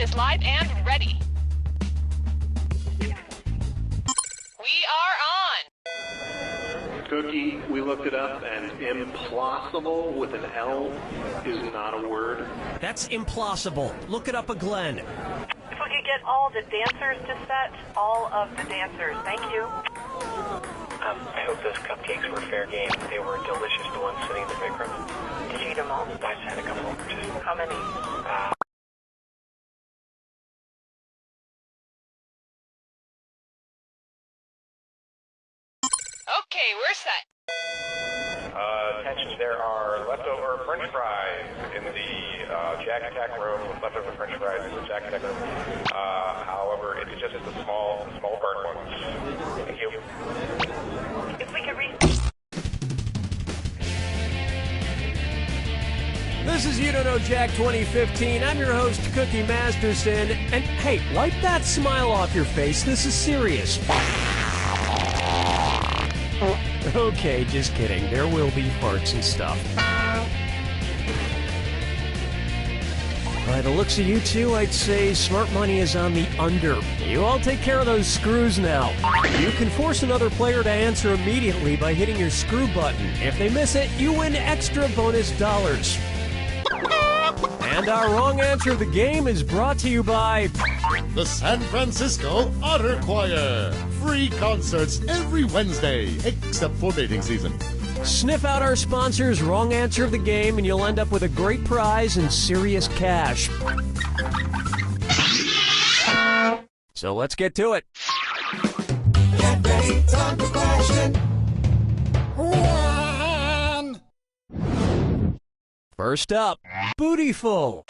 is live and ready. We are on. Cookie, we looked it up, and implausible with an L is not a word. That's implausible. Look it up a Glenn. If we could get all the dancers to set, all of the dancers. Thank you. I hope those cupcakes were fair game. They were delicious, the ones sitting in the big room. Did you eat them all? I just had a couple. Just, How many? Okay, we're set. Attention, there are leftover french fries in the Jack Attack room, leftover french fries in the Jack Attack room. However, it's just the small burnt ones. Thank you. If we could This is You Don't Know Jack 2015. I'm your host, Cookie Masterson. And hey, wipe that smile off your face. This is serious. Okay, just kidding. There will be farts and stuff. By the looks of you two, I'd say smart money is on the under. You all take care of those screws now. You can force another player to answer immediately by hitting your screw button. If they miss it, you win extra bonus dollars. And our wrong answer of the game is brought to you by the San Francisco Otter Choir. Free concerts every Wednesday, except for mating season. Sniff out our sponsors' wrong answer of the game, and you'll end up with a great prize and serious cash. So let's get to it. Get ready, time for question one. First up, Bootyful.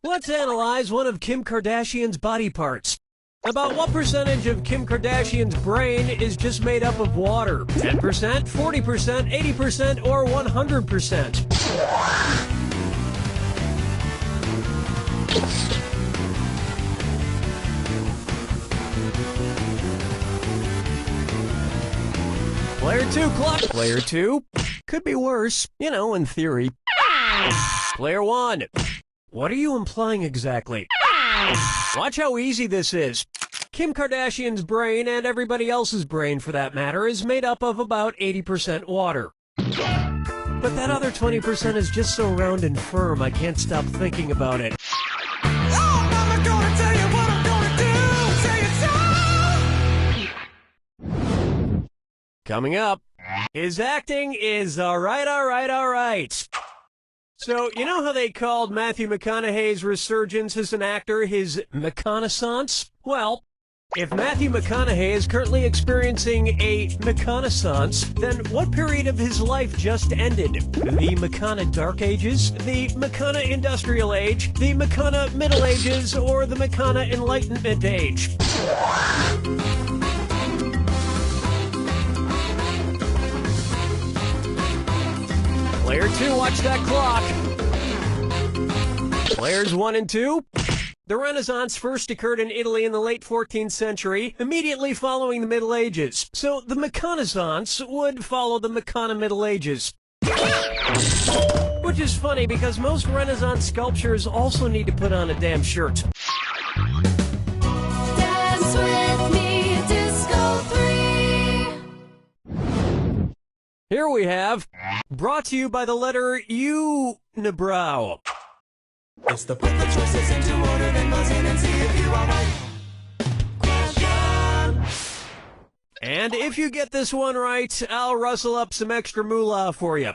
Let's analyze one of Kim Kardashian's body parts. About what percentage of Kim Kardashian's brain is just made up of water? 10%, 40%, 80%, or 100%? Player 2, clock. Player 2, could be worse, you know, in theory. Player 1, what are you implying exactly? Watch how easy this is. Kim Kardashian's brain, and everybody else's brain for that matter, is made up of about 80% water. But that other 20% is just so round and firm, I can't stop thinking about it. Oh, Mama, gonna tell you what I'm gonna do. Say it so. Coming up, his acting is alright. So, you know how they called Matthew McConaughey's resurgence as an actor his McConaissance? Well, if Matthew McConaughey is currently experiencing a McConaissance, then what period of his life just ended? The McCona Dark Ages, the McCona Industrial Age, the McCona Middle Ages, or the McCona Enlightenment Age? Player 2, watch that clock. Players 1 and 2. The Renaissance first occurred in Italy in the late 14th century, immediately following the Middle Ages. So the McConaissance would follow the McCona Middle Ages. Which is funny because most Renaissance sculptures also need to put on a damn shirt. Dance with me, Disco 3. Here we have, brought to you by the letter U-nibrow. It's the put the choices into order, then buzz in and see if you are right. Question. And if you get this one right, I'll rustle up some extra moolah for you.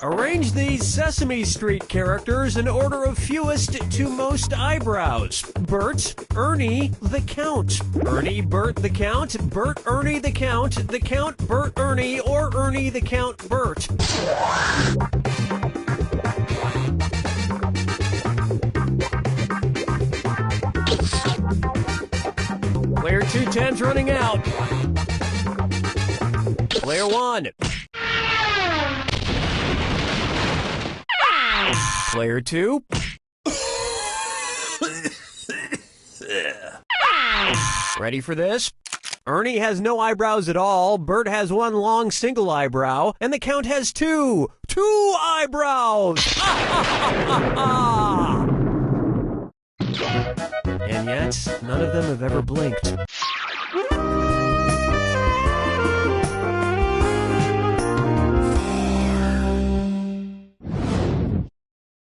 Arrange these Sesame Street characters in order of fewest to most eyebrows. Bert, Ernie, the Count. Ernie, Bert, the Count. Bert, Ernie, the Count. The Count, Bert, Ernie, or Ernie, the Count, Bert. Player 2, time's running out. Player 1. Player 2. Ready for this? Ernie has no eyebrows at all, Bert has one long single eyebrow, and the Count has two eyebrows! And yet, none of them have ever blinked.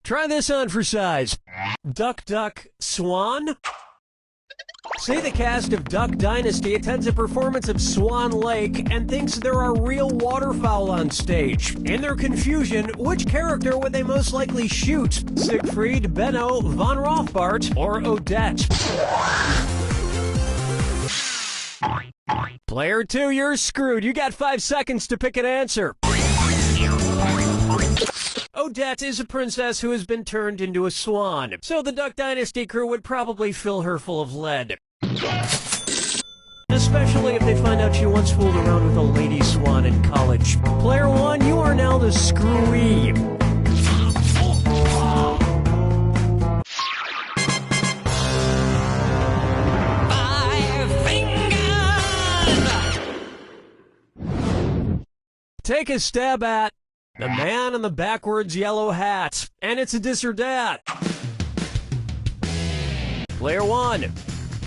Try this on for size. Duck, duck, swan? Say the cast of Duck Dynasty attends a performance of Swan Lake and thinks there are real waterfowl on stage. In their confusion, which character would they most likely shoot? Siegfried, Benno, Von Rothbart, or Odette? Player 2, you're screwed. You got 5 seconds to pick an answer. Odette is a princess who has been turned into a swan, so the Duck Dynasty crew would probably fill her full of lead. Especially if they find out she once fooled around with a lady swan in college. Player 1, you are now the screwee. Take a stab at the man in the backwards yellow hat. And it's a dis or dat. Player 1.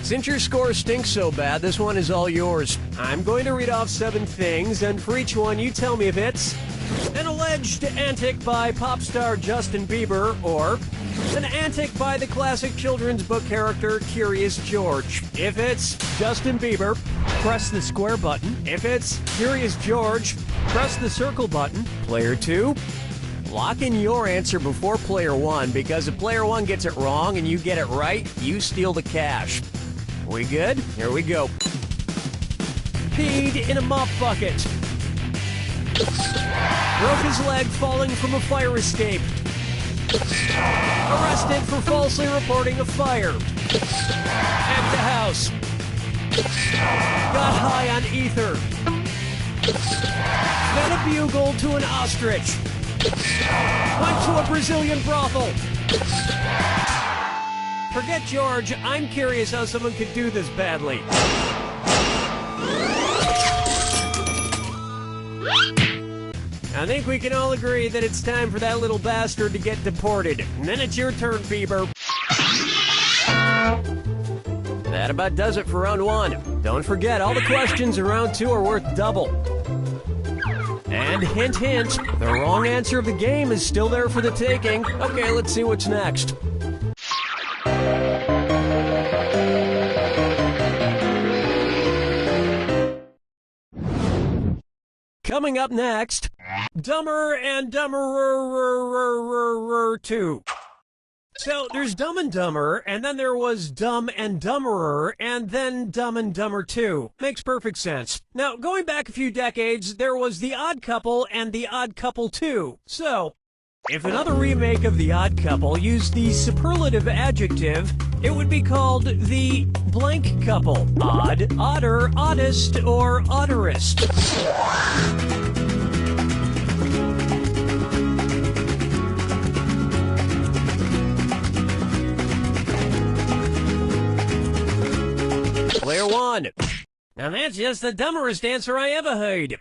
Since your score stinks so bad, this one is all yours. I'm going to read off 7 things, and for each one, you tell me if it's an alleged antic by pop star Justin Bieber, or an antic by the classic children's book character Curious George. If it's Justin Bieber, press the square button. If it's Curious George, press the circle button. Player 2, lock in your answer before Player 1, because if Player 1 gets it wrong and you get it right, you steal the cash. We good? Here we go. Peed in a mop bucket. Broke his leg falling from a fire escape. Arrested for falsely reporting a fire. At the house. Got high on ether. Fed a bugle to an ostrich. Went to a Brazilian brothel. Forget George, I'm curious how someone could do this badly. I think we can all agree that it's time for that little bastard to get deported. And then it's your turn, Bieber. That about does it for round 1. Don't forget, all the questions in round 2 are worth double. And hint, hint, the wrong answer of the game is still there for the taking. Okay, let's see what's next. Coming up next, Dumber and Dumberer 2. So there's Dumb and Dumber, and then there was Dumb and Dumberer, and then Dumb and Dumber 2. Makes perfect sense. Now, going back a few decades, there was The Odd Couple and The Odd Couple 2. So, if another remake of The Odd Couple used the superlative adjective, it would be called The Blank Couple. Odd, odder, oddest, or odderest. Player 1. Now that's just the dumberest answer I ever heard.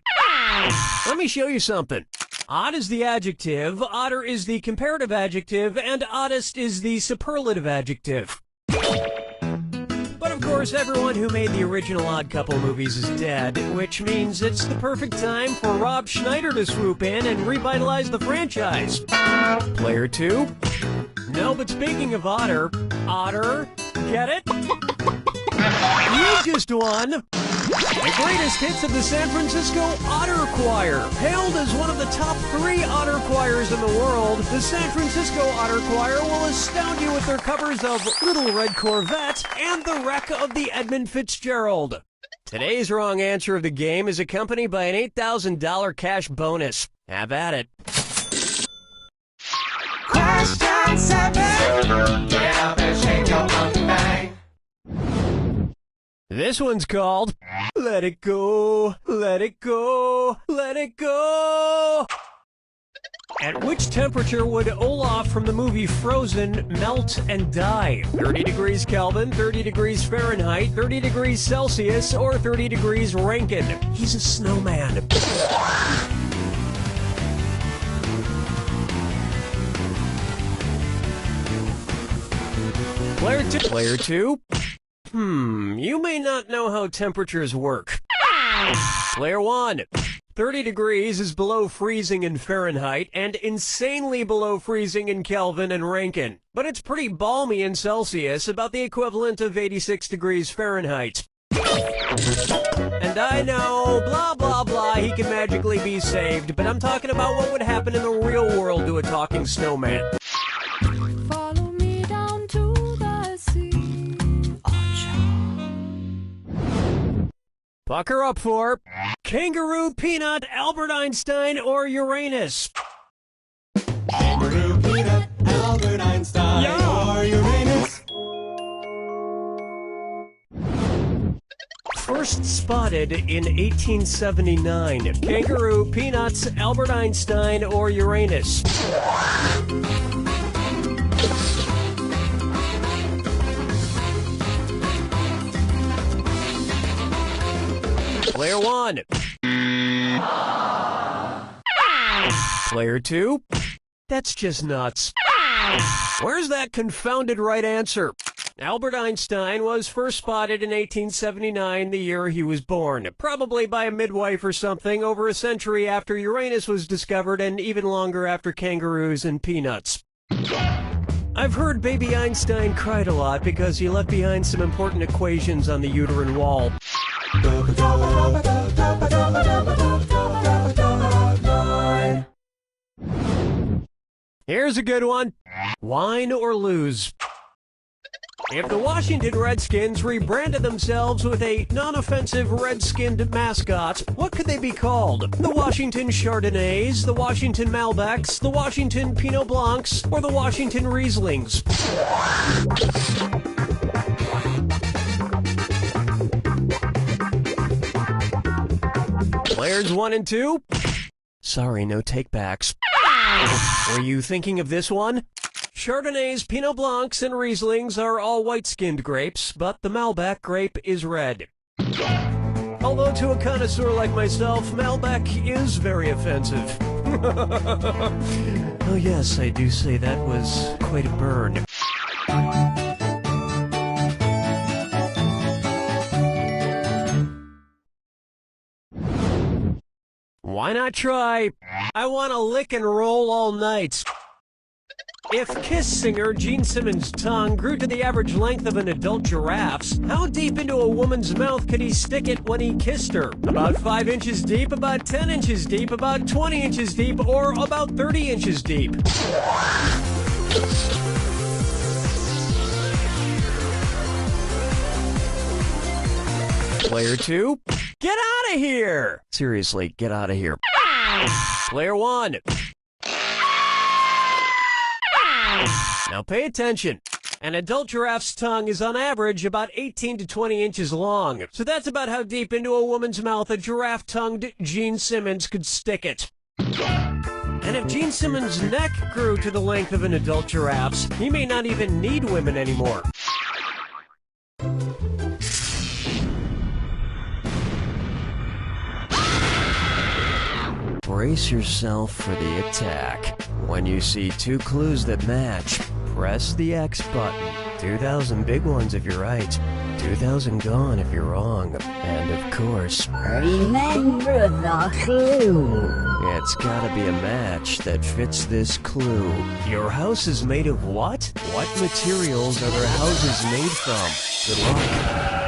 Let me show you something. Odd is the adjective, odder is the comparative adjective, and oddest is the superlative adjective. But of course, everyone who made the original Odd Couple movies is dead, which means it's the perfect time for Rob Schneider to swoop in and revitalize the franchise. Player 2? No, but speaking of otter, get it? You just won the greatest hits of the San Francisco Otter Choir. Hailed as one of the top 3 otter choirs in the world, the San Francisco Otter Choir will astound you with their covers of Little Red Corvette and The Wreck of the Edmund Fitzgerald. Today's wrong answer of the game is accompanied by an $8,000 cash bonus. Have at it. Question 7. Get up and shake your monkey bang. This one's called Let It Go, Let It Go, Let It Go. At which temperature would Olaf from the movie Frozen melt and die? 30 degrees Kelvin, 30 degrees Fahrenheit, 30 degrees Celsius, or 30 degrees Rankine? He's a snowman. Player 2. You may not know how temperatures work. Player 1. 30 degrees is below freezing in Fahrenheit and insanely below freezing in Kelvin and Rankine. But it's pretty balmy in Celsius, about the equivalent of 86 degrees Fahrenheit. And I know, blah, blah, blah, he can magically be saved, but I'm talking about what would happen in the real world to a talking snowman. Follow me down to the sea. Pucker up for Kangaroo, Peanut, Albert Einstein, or Uranus. Kangaroo, Peanut, Albert Einstein, or Uranus. First spotted in 1879. Kangaroo, Peanuts, Albert Einstein, or Uranus. Player 1. Player 2. That's just nuts. Where's that confounded right answer? Albert Einstein was first spotted in 1879, the year he was born, probably by a midwife or something, over a century after Uranus was discovered and even longer after kangaroos and peanuts. I've heard baby Einstein cried a lot because he left behind some important equations on the uterine wall. Here's a good one. Wine or lose. If the Washington Redskins rebranded themselves with a non-offensive red-skinned mascot, what could they be called? The Washington Chardonnays, the Washington Malbecs, the Washington Pinot Blancs, or the Washington Rieslings? Players 1 and 2? Sorry, no takebacks. Were you thinking of this one? Chardonnays, Pinot Blancs, and Rieslings are all white-skinned grapes, but the Malbec grape is red. Although to a connoisseur like myself, Malbec is very offensive. Oh yes, I do say that was quite a burn. Why not try? I want to lick and roll all night. If Kiss singer Gene Simmons' tongue grew to the average length of an adult giraffe's, how deep into a woman's mouth could he stick it when he kissed her? About 5 inches deep, about 10 inches deep, about 20 inches deep, or about 30 inches deep? Player 2, get out of here! Seriously, get out of here. Player 1. Now pay attention. An adult giraffe's tongue is on average about 18 to 20 inches long. So that's about how deep into a woman's mouth a giraffe-tongued Gene Simmons could stick it. And if Gene Simmons' neck grew to the length of an adult giraffe's, he may not even need women anymore. Brace yourself for the attack. When you see two clues that match, press the X button. 2,000 big ones if you're right, 2,000 gone if you're wrong, and of course, remember the clue. It's gotta be a match that fits this clue. Your house is made of what? What materials are their houses made from? Good luck.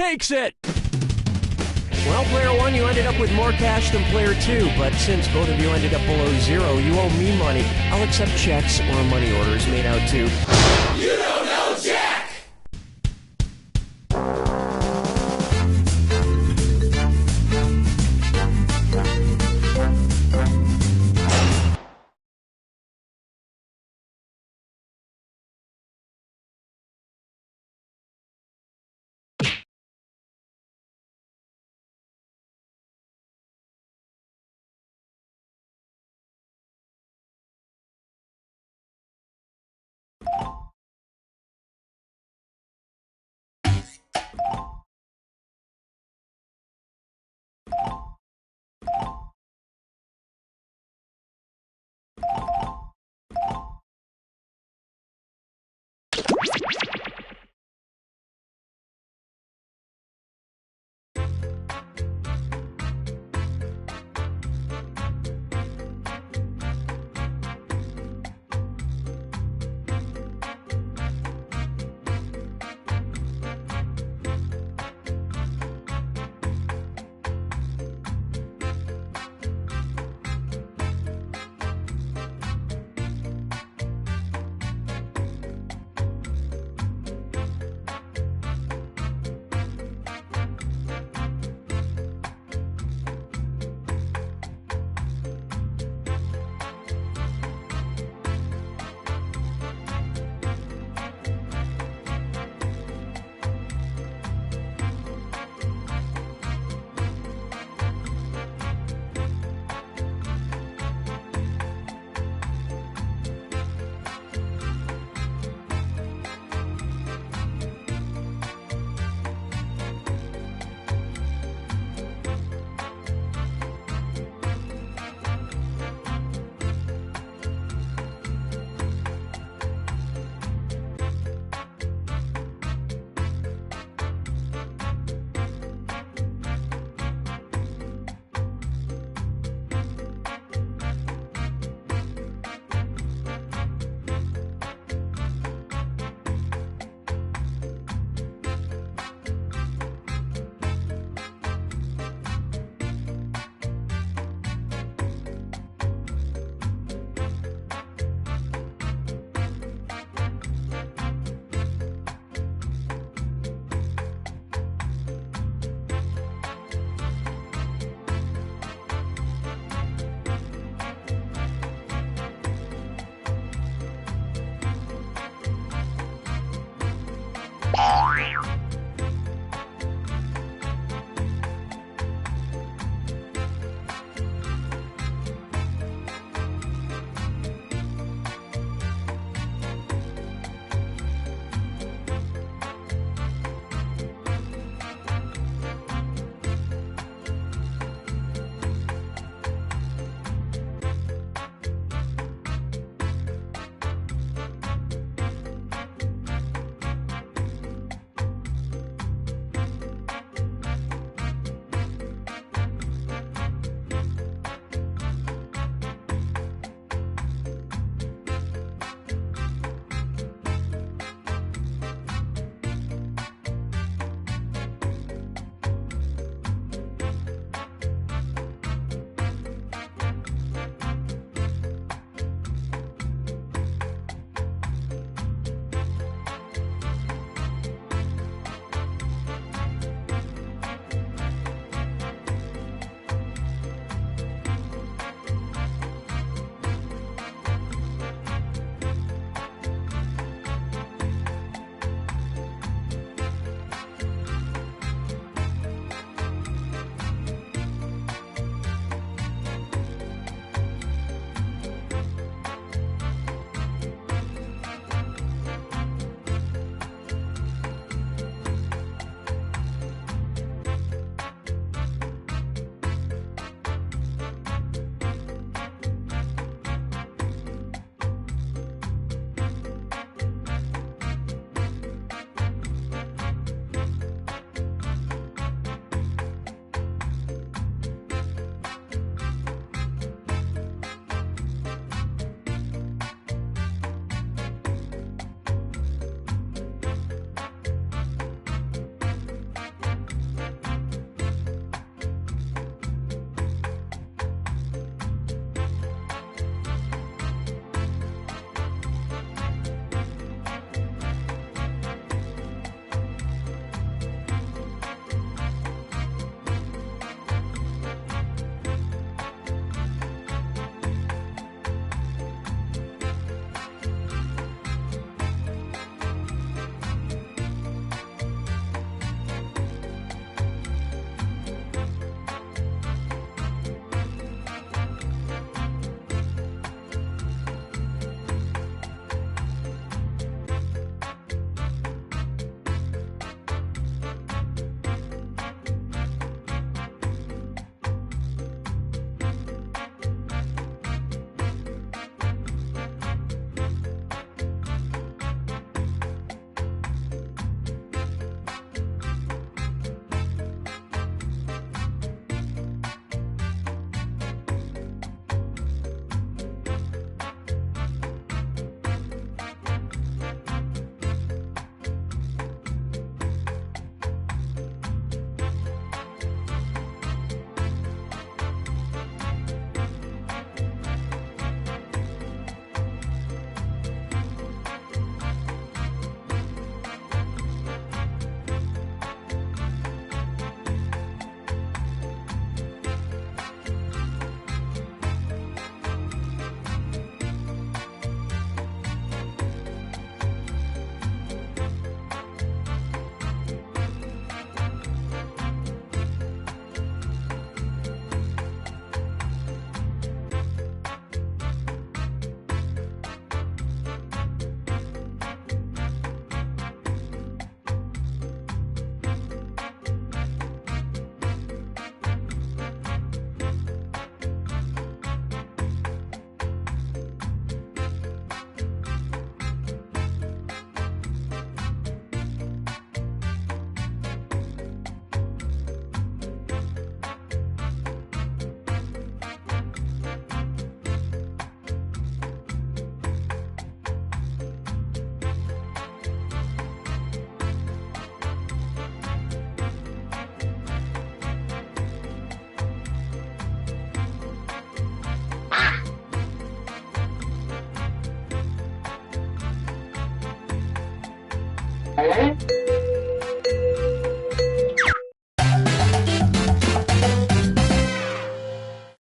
takes it. Well, player 1, you ended up with more cash than player 2, but since both of you ended up below 0, you owe me money. I'll accept checks or money orders made out to... You don't know Jack!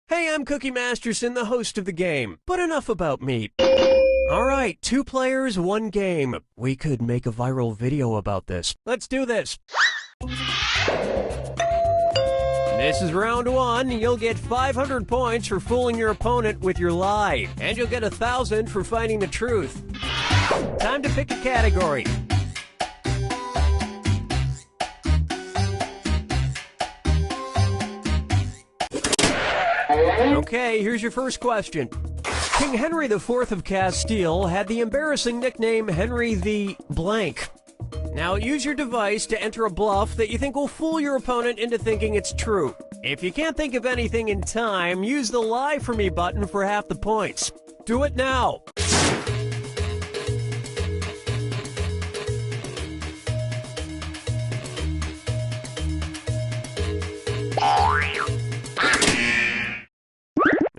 Hey, I'm Cookie Masterson, the host of the game. But enough about me. Alright, 2 players, 1 game. We could make a viral video about this. Let's do this. This is round 1. You'll get 500 points for fooling your opponent with your lie. And you'll get 1,000 for finding the truth. Time to pick a category. Okay, here's your first question. King Henry IV of Castile had the embarrassing nickname Henry the Blank. Now, use your device to enter a bluff that you think will fool your opponent into thinking it's true. If you can't think of anything in time, use the Lie For Me button for half the points. Do it now.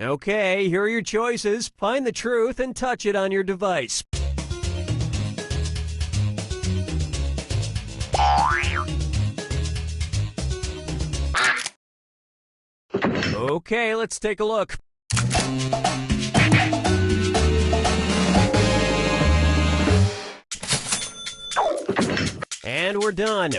Okay, here are your choices. Find the truth and touch it on your device. Okay, let's take a look. And we're done.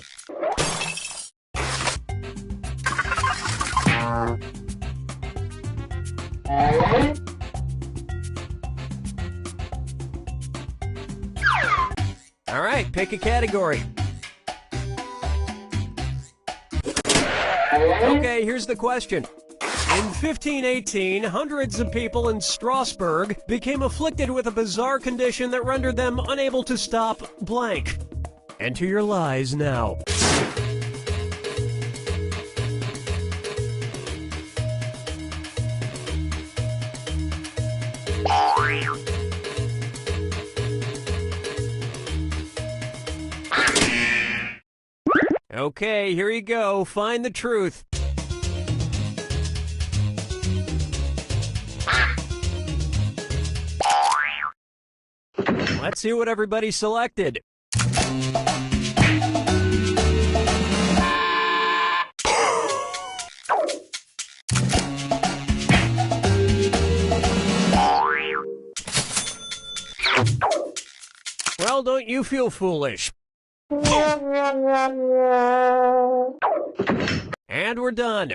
All right, pick a category. Okay, here's the question. In 1518, hundreds of people in Strasbourg became afflicted with a bizarre condition that rendered them unable to stop blank. Enter your lies now. Okay, here you go. Find the truth. Let's see what everybody selected. Well, don't you feel foolish. And we're done.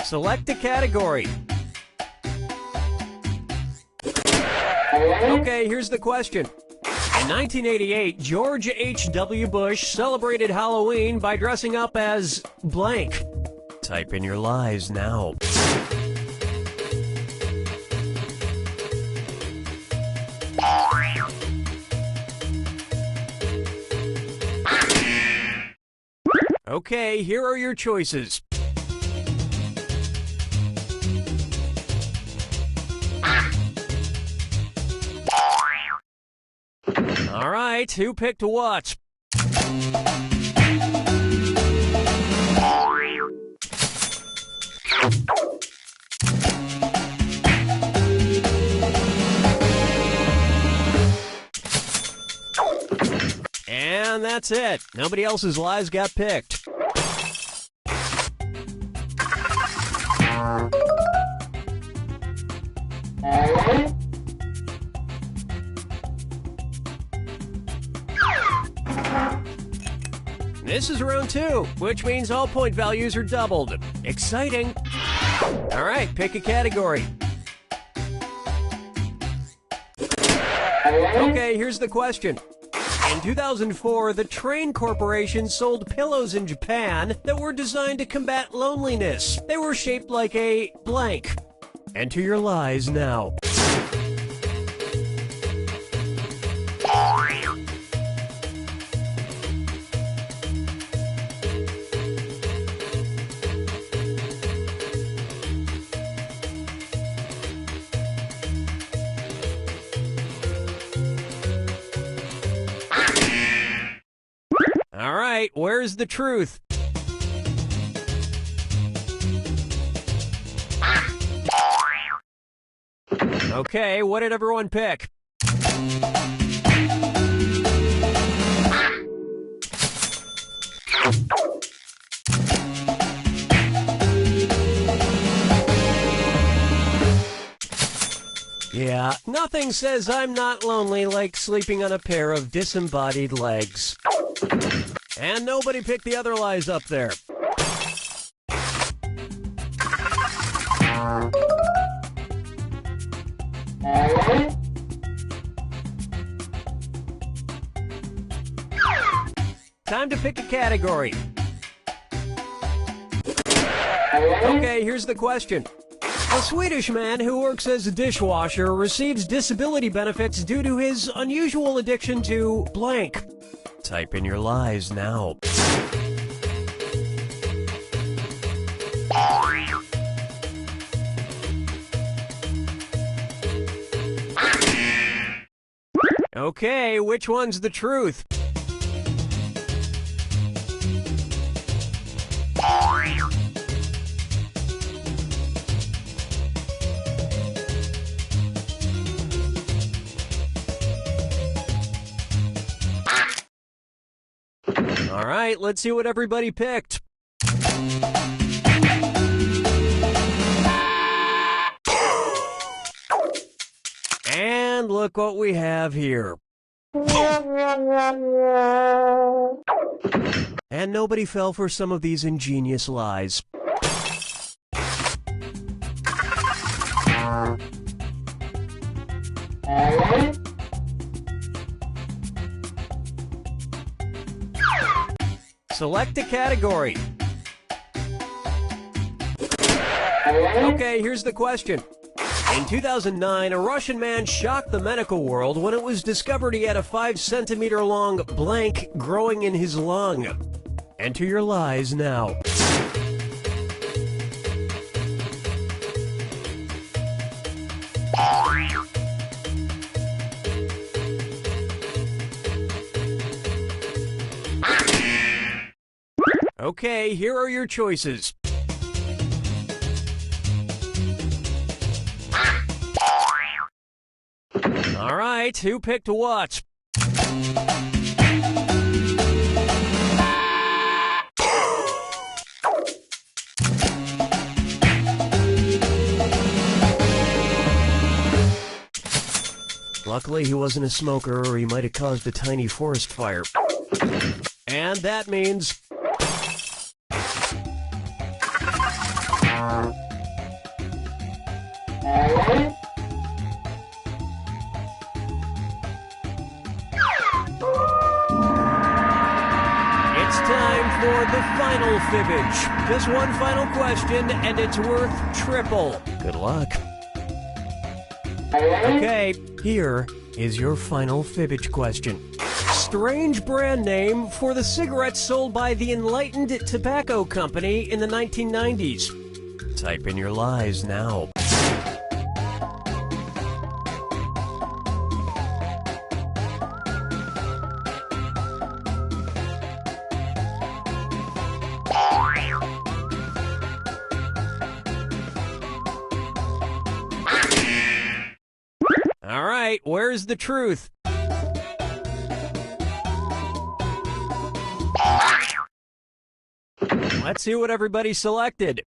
Select a category. Okay, here's the question. In 1988, George H.W. Bush celebrated Halloween by dressing up as blank. Type in your lies now. Okay, here are your choices. All right, who picked what? And that's it. Nobody else's lies got picked. This is round 2, which means all point values are doubled. Exciting. All right, pick a category. Okay, here's the question. In 2004, the Train Corporation sold pillows in Japan that were designed to combat loneliness. They were shaped like a blank. Enter your lies now. All right, where's the truth? Okay, what did everyone pick? Yeah, nothing says I'm not lonely like sleeping on a pair of disembodied legs. And nobody picked the other lies up there. Time to pick a category. Okay, here's the question. A Swedish man who works as a dishwasher receives disability benefits due to his unusual addiction to blank. Type in your lies now. Okay, which one's the truth? All right, let's see what everybody picked. And look what we have here. And nobody fell for some of these ingenious lies. Select a category. Okay, here's the question. In 2009, a Russian man shocked the medical world when it was discovered he had a 5-centimeter long blank growing in his lung. Enter your lies now. Okay, here are your choices. All right, who picked what? Luckily, he wasn't a smoker, or he might have caused a tiny forest fire. And that means... for the final fibbage. Just one final question, and it's worth triple. Good luck. Okay, here is your final fibbage question. Strange brand name for the cigarettes sold by the Enlightened Tobacco Company in the 1990s. Type in your lies now. All right, where's the truth? Let's see what everybody selected.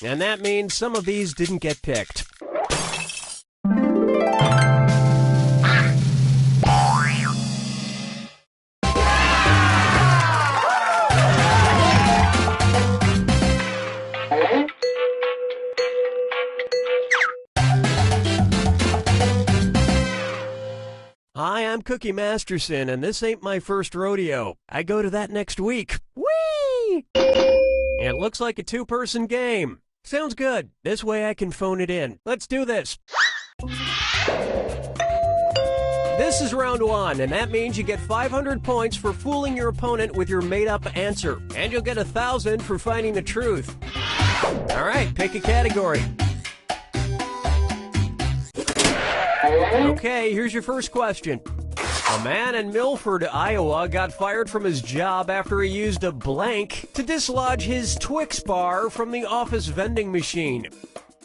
And that means some of these didn't get picked. Hi, I'm Cookie Masterson, and this ain't my first rodeo. I go to that next week. Whee! It looks like a two-person game. Sounds good. This way I can phone it in. Let's do this. This is round one, and that means you get 500 points for fooling your opponent with your made-up answer. And you'll get 1,000 for finding the truth. All right, pick a category. Okay, here's your first question. A man in Milford, Iowa got fired from his job after he used a blank to dislodge his Twix bar from the office vending machine.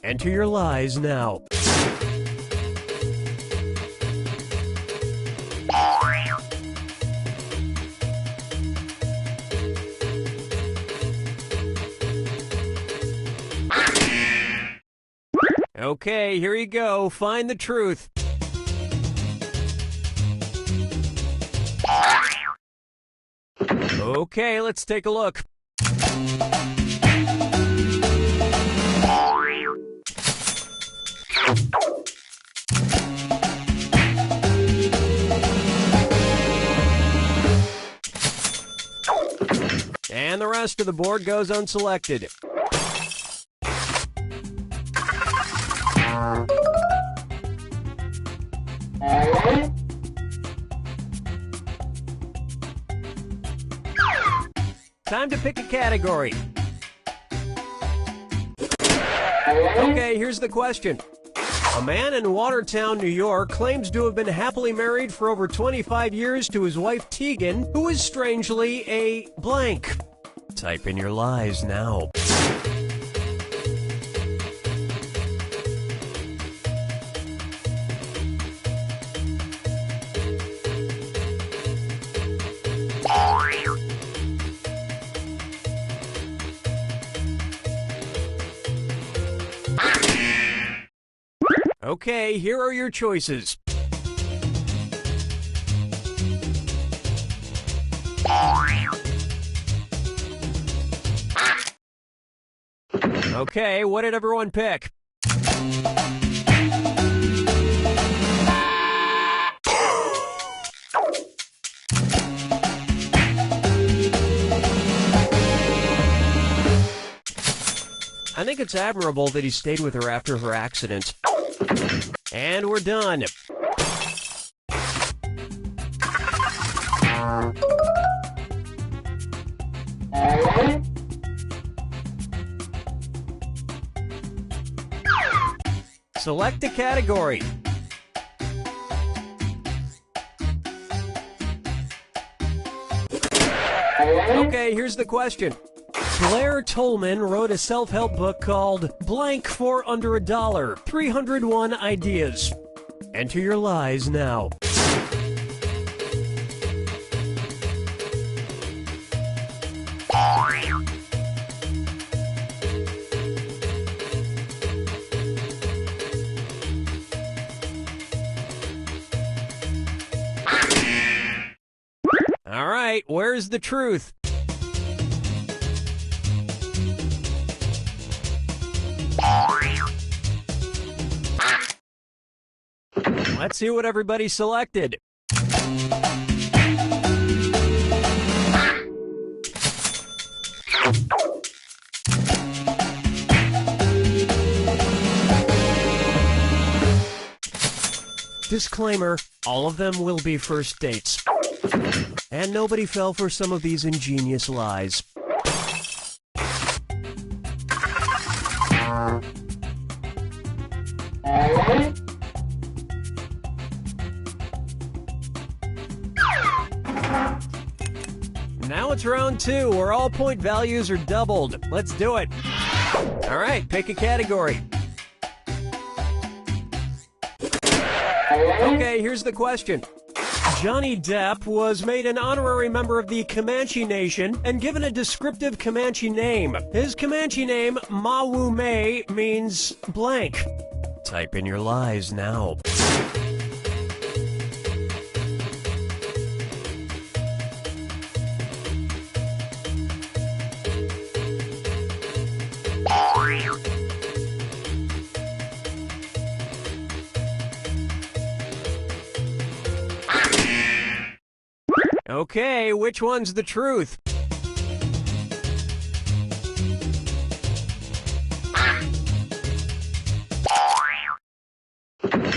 Enter your lies now. Okay, here you go. Find the truth. Okay, let's take a look. And the rest of the board goes unselected. Time to pick a category. Okay, here's the question. A man in Watertown, New York, claims to have been happily married for over 25 years to his wife Tegan, who is strangely a blank. Type in your lies now. Okay, here are your choices. Okay, what did everyone pick? I think it's admirable that he stayed with her after her accident. And we're done. Select a category. Okay, here's the question. Blair Tolman wrote a self-help book called Blank for Under $1, 301 Ideas. Enter your lies now. All right, where's the truth? Let's see what everybody selected. Disclaimer, all of them will be first dates. And nobody fell for some of these ingenious lies. Now it's round 2, where all point values are doubled. Let's do it. All right, pick a category. Okay, here's the question. Johnny Depp was made an honorary member of the Comanche Nation and given a descriptive Comanche name. His Comanche name, Mawume, means blank. Type in your lies now. Okay, which one's the truth?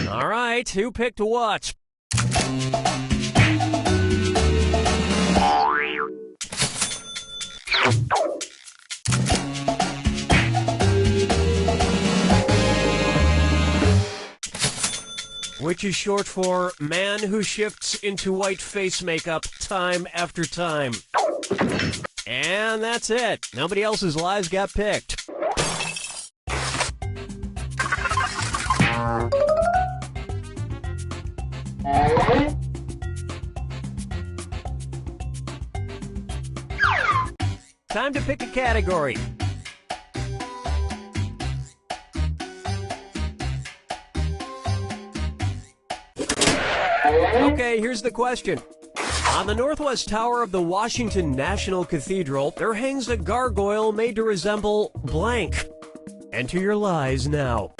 All right, who picked what? which is short for man who shifts into white face makeup time after time. And that's it. Nobody else's lies got picked. Time to pick a category. Okay, here's the question. On the northwest tower of the Washington National Cathedral, there hangs a gargoyle made to resemble blank. Enter your lies now.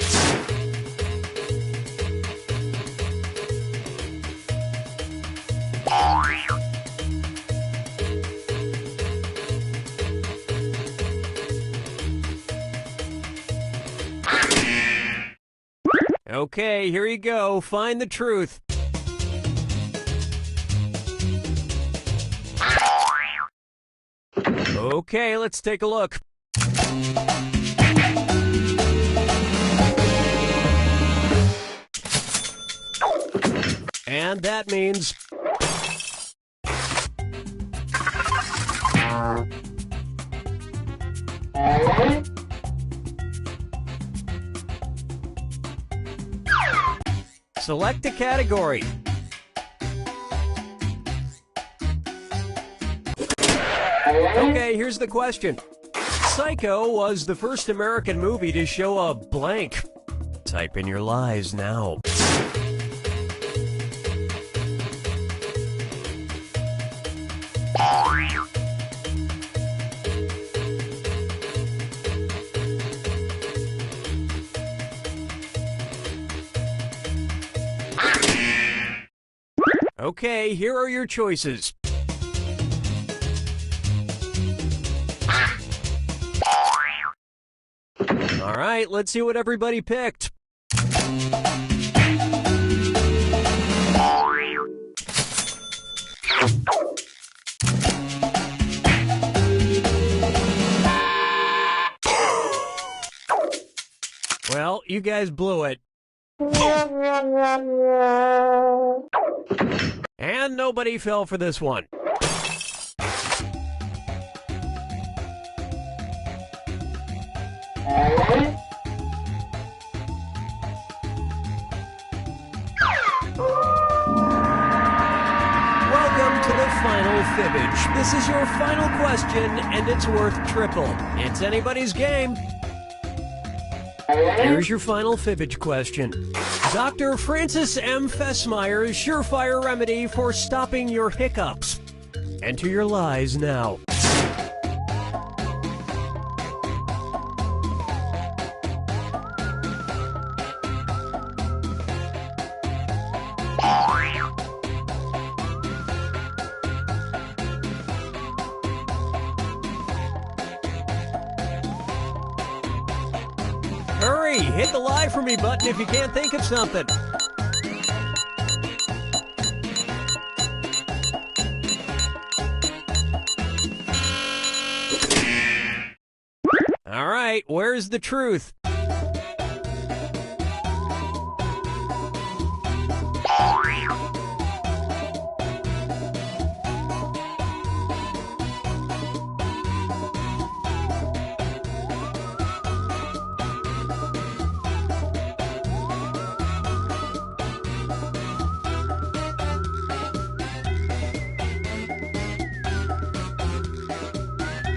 Okay, here you go. Find the truth. Okay, let's take a look. And that means... Select a category. Okay, here's the question. Psycho was the first American movie to show a blank. Type in your lies now. Okay, here are your choices. All right, let's see what everybody picked. Well, you guys blew it. And nobody fell for this one. Welcome to the final fibbage. This is your final question, and it's worth triple. It's anybody's game. Here's your final fibbage question. Dr. Francis M. Fessmeyer's surefire remedy for stopping your hiccups. Enter your lies now. Hurry, hit the lie for me button if you can't think of something. All right, where's the truth?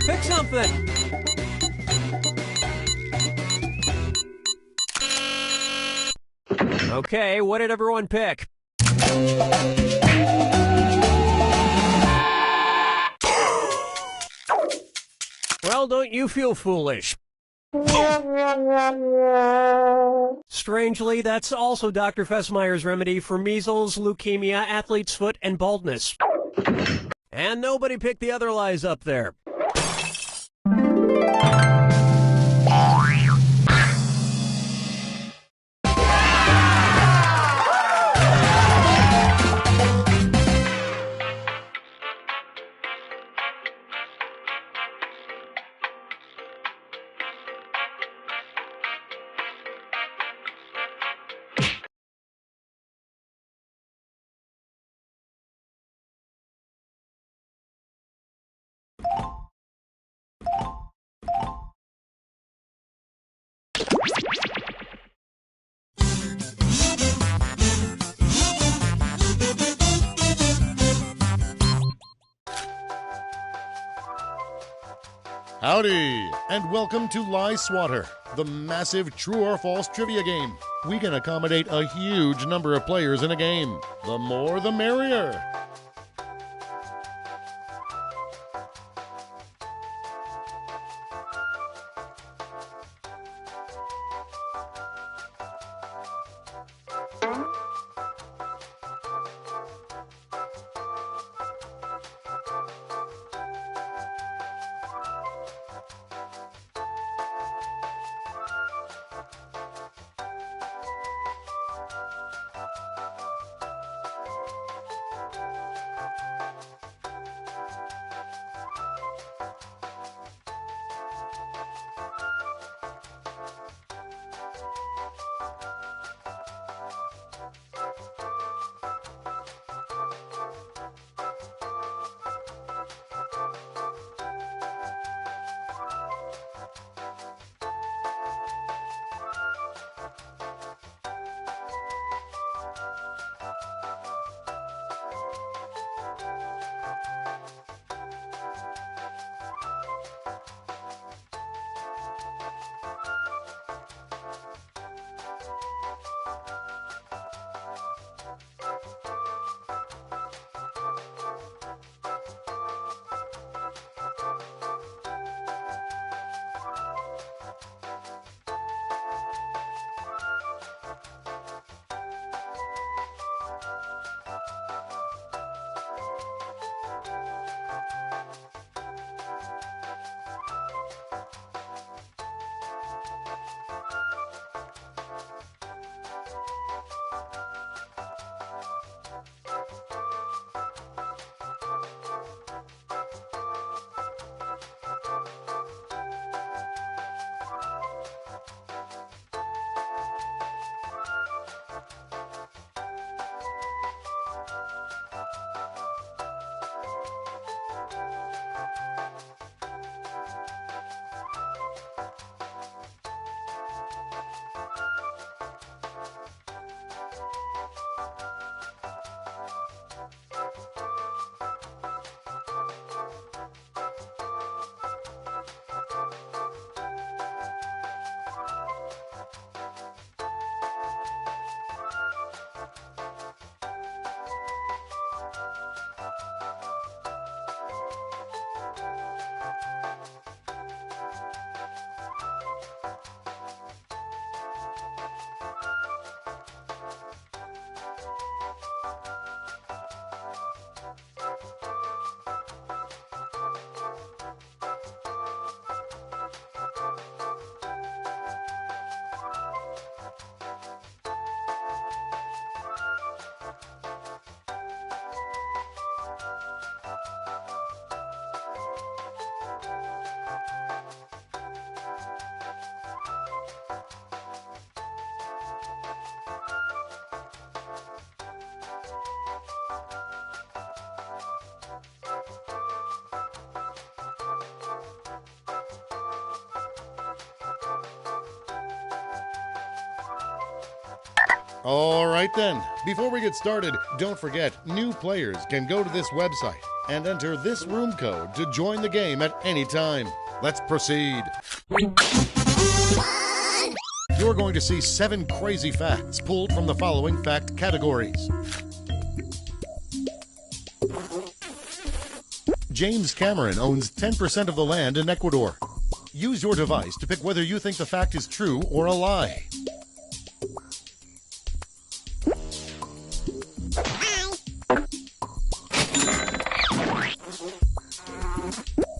Pick something. Okay, what did everyone pick? Well, don't you feel foolish? Strangely, that's also Dr. Fessmeyer's remedy for measles, leukemia, athlete's foot, and baldness. And nobody picked the other lies up there. Howdy, and welcome to Lie Swatter, the massive true or false trivia game. We can accommodate a huge number of players in a game. The more, the merrier. All right then, before we get started, don't forget, new players can go to this website and enter this room code to join the game at any time. Let's proceed. You're going to see 7 crazy facts pulled from the following fact categories. James Cameron owns 10% of the land in Ecuador. Use your device to pick whether you think the fact is true or a lie.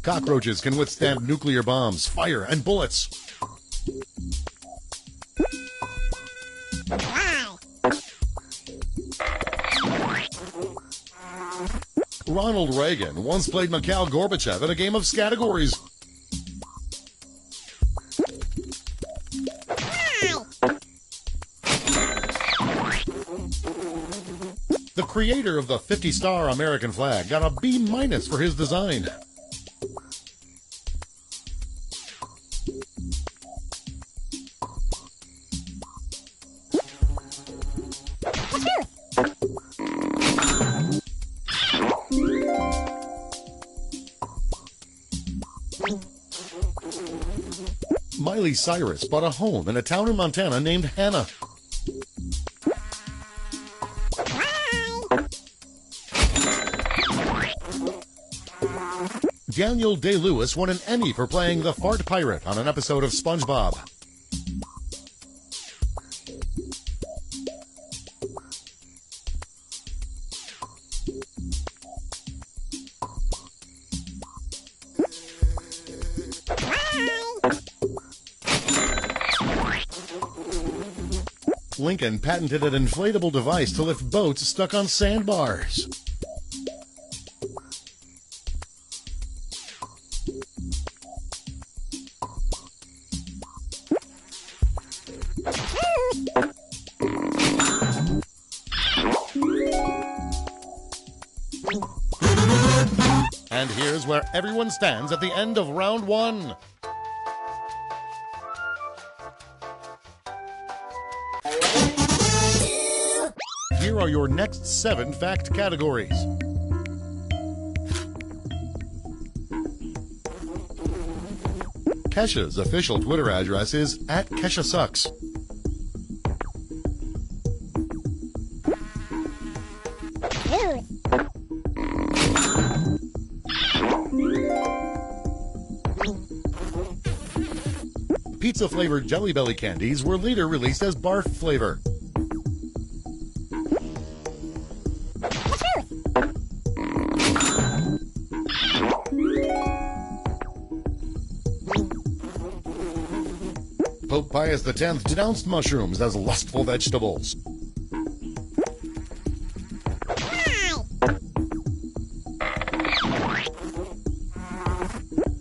Cockroaches can withstand nuclear bombs, fire, and bullets. Ronald Reagan once played Mikhail Gorbachev in a game of categories. The creator of the 50-star American flag got a B- for his design. Miley Cyrus bought a home in a town in Montana named Hannah. Daniel Day-Lewis won an Emmy for playing the Fart Pirate on an episode of SpongeBob. Lincoln patented an inflatable device to lift boats stuck on sandbars. And here's where everyone stands at the end of round one. Here are your next 7 fact categories. Kesha's official Twitter address is @KeshaSucks. Pizza-flavored Jelly Belly candies were later released as barf flavor. Pope Pius X denounced mushrooms as lustful vegetables.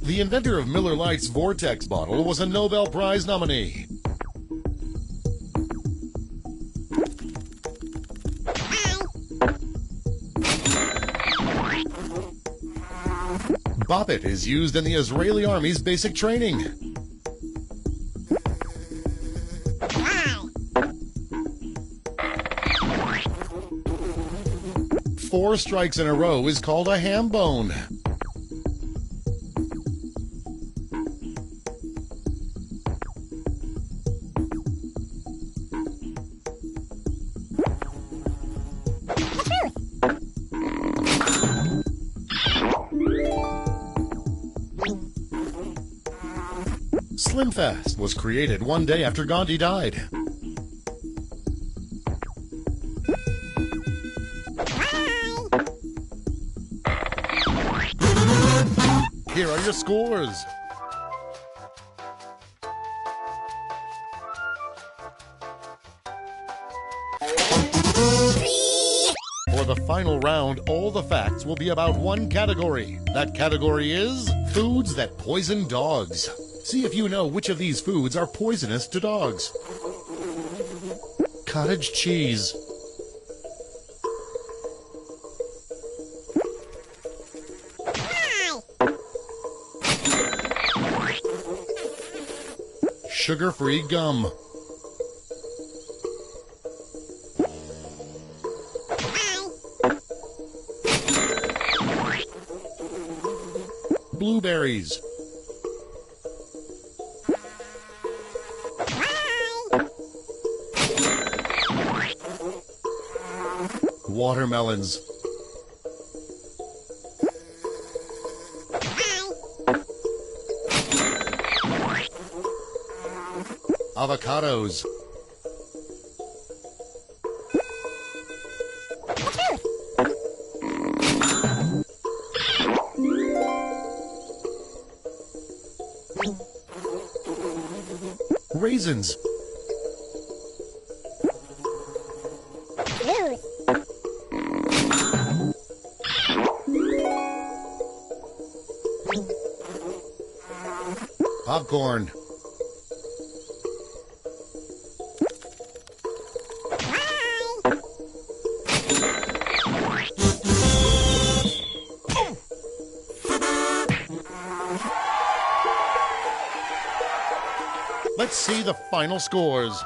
The inventor of Miller Lite's Vortex bottle was a Nobel Prize nominee. Bop It is used in the Israeli Army's basic training. Four strikes in a row is called a ham bone. Slim Fast was created one day after Gandhi died. Here are your scores. For the final round, all the facts will be about one category. That category is foods that poison dogs. See if you know which of these foods are poisonous to dogs. Cottage cheese. Sugar-free gum. Blueberries. Watermelons. Avocados. Raisins. Popcorn. Let's see the final scores.